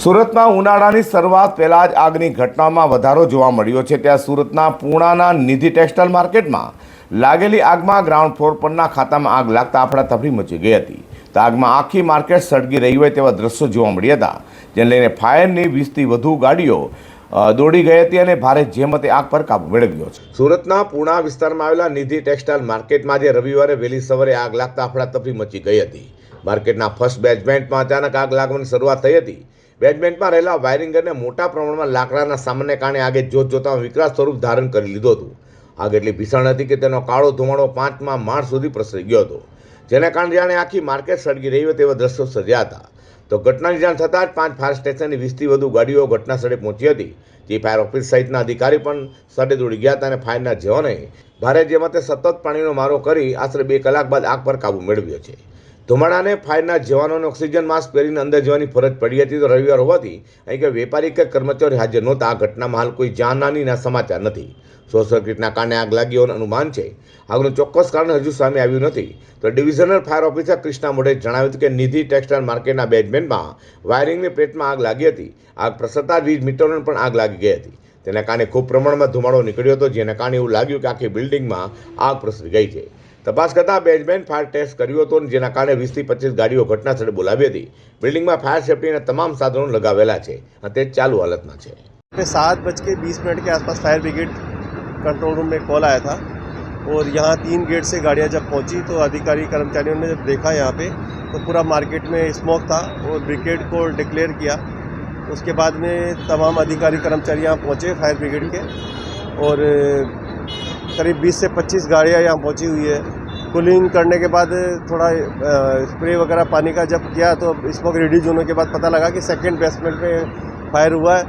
સુરતમાં ઉનાળાની શરૂઆત પહેલા જ આગની ઘટનામાં વધારો જોવા મળ્યો છે। ત્યાં સુરતના પૂર્ણાના નિધિ ટેક્સટાઇલ માર્કેટમાં લાગેલી આગમાં ગ્રાઉન્ડ ફ્લોર પરના ખાતામાં આગ લાગતા અફડાતફડી મચી ગઈ હતી। તો આગમાં આખી માર્કેટ સળગી રહી હોય તેવા દ્રશ્યો જોવા મળ્યા હતા, જેને લઈને ફાયરની 20થી વધુ ગાડીઓ દોડી ગઈ હતી અને ભારે જહેમતે આગ પર કાબુ મેળવ્યો છે। સુરતના પૂર્ણા વિસ્તારમાં આવેલા નિધિ ટેક્સટાઇલ માર્કેટમાં આજે રવિવારે વહેલી સવારે આગ લાગતા અફડાતફડી મચી ગઈ હતી। માર્કેટના ફર્સ્ટ બેઝમેન્ટમાં અચાનક આગ લાગવાની શરૂઆત થઈ હતી। બેઝમેન્ટમાં રહેલા વાયરિંગ અને મોટા પ્રમાણમાં લાકડાના સામાનને કારણે આગે જોતજોતામાં વિકરાળ સ્વરૂપ ધારણ કરી લીધું હતું। આગ એટલી ભીષણ હતી કે તેનો કાળો ધુમાડો 5મા માળ સુધી પ્રસરી ગયો હતો, જેના કારણે જાણે આખી માર્કેટ સળગી રહી હોય તેવા દ્રશ્યો સર્જાયા હતા। તો ઘટનાની જાણ થતાં જ 5 ફાયર સ્ટેશનની 20થી વધુ ગાડીઓ ઘટના સ્થળે પહોંચી હતી। જે ફાયર ઓફિસ સહિતના અધિકારી પણ સ્થળે દોડી ગયા હતા અને ફાયરના જવાનોએ ભારે જહેમતે સતત પાણીનો મારો કરી આશરે 2 કલાક બાદ આગ પર કાબુ મેળવ્યો છે। ધુમાડાને ફાયરના જવાનોને ઓક્સિજન માસ્ક પહેરીને અંદર જવાની ફરજ પડી હતી। તો રવિવાર હોવાથી અહીં કોઈ વેપારી કે કર્મચારી હાજર નહોતા। આ ઘટનામાં હાલ કોઈ જાનહાનિના સમાચાર નથી। શોર્ટ સર્કિટના કારણે આગ લાગી હોવાનું અનુમાન છે। આગનું ચોક્કસ કારણ હજુ સામે આવ્યું નથી। તો ડિવિઝનલ ફાયર ઓફિસર કૃષ્ણા મોઢે જણાવ્યું હતું કે નિધિ ટેક્સટાઇલ માર્કેટના બેઝમેન્ટમાં વાયરિંગની પ્લેટમાં આગ લાગી હતી। આગ પ્રસરતા વીજ મીટરોને પણ આગ લાગી ગઈ હતી। તેના કારણે ખૂબ પ્રમાણમાં ધુમાડો નીકળ્યો હતો, જેના કારણે એવું લાગ્યું કે આખી બિલ્ડિંગમાં આગ પ્રસરી ગઈ છે। તપાસ કરતા બેઝમેન્ટ ફાયર ટેસ્ટ કર્યો હતો, જેના કારણે 20થી 25 ગાડીઓ ઘટના સ્થળે બોલાવી હતી। બિલ્ડિંગમાં ફાયર સેફ્ટીના તમામ સાધનો લગાવેલા છે અને તે ચાલુ હાલતમાં છે। 7:20 के आसपास फायर ब्रिगेड कंट्रोल रूम में कॉल आया था और यहाँ 3 गेट से गाड़ियाँ जब पहुँची तो अधिकारी कर्मचारियों ने जब देखा यहाँ पे तो पूरा मार्केट में स्मोक था और ब्रिगेड को डिक्लेयर किया। उसके बाद में तमाम अधिकारी कर्मचारी यहाँ पहुँचे फायर ब्रिगेड के और करीब 20 से 25 गाड़ियाँ यहाँ पहुँची हुई है। कूलिंग करने के बाद थोड़ा स्प्रे वगैरह पानी का जब किया तो स्मोक रिड्यूस होने के बाद पता लगा कि सेकंड बेसमेंट में फायर हुआ है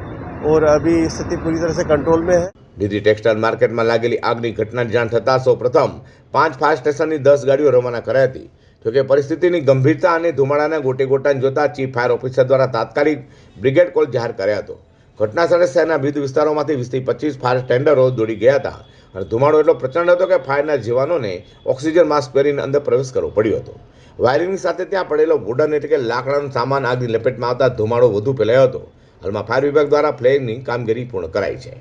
और अभी स्थिति पूरी तरह से कंट्रोल में है। નિધિ ટેક્સટાઇલ માર્કેટમાં લાગેલી આગની ઘટનાની જાણ થતાં સૌપ્રથમ 5 ફાયર સ્ટેશનની 10 ગાડીઓ રવાના કરાઈ હતી। જોકે પરિસ્થિતિની ગંભીરતા અને ધુમાડાના ગોટેગોટાને જોતા ચીફ ફાયર ઓફિસર દ્વારા તાત્કાલિક બ્રિગેડ કોલ જાહેર કર્યો હતો। ઘટના સ્થળે શહેરના વિવિધ વિસ્તારોમાંથી 20થી 25 ફાયર ટેન્ડરો દોડી ગયા હતા અને ધુમાડો એટલો પ્રચંડ હતો કે ફાયરના જવાનોને ઓક્સિજન માસ્ક પહેરીને અંદર પ્રવેશ કરવો પડ્યો હતો। વાયરિંગની સાથે ત્યાં પડેલો વુડન એટલે કે લાકડાનો સામાન આગની લપેટમાં આવતા ધુમાડો વધુ ફેલાયો હતો। હાલમાં ફાયર વિભાગ દ્વારા ફ્લેગની કામગીરી પૂર્ણ કરાઈ છે।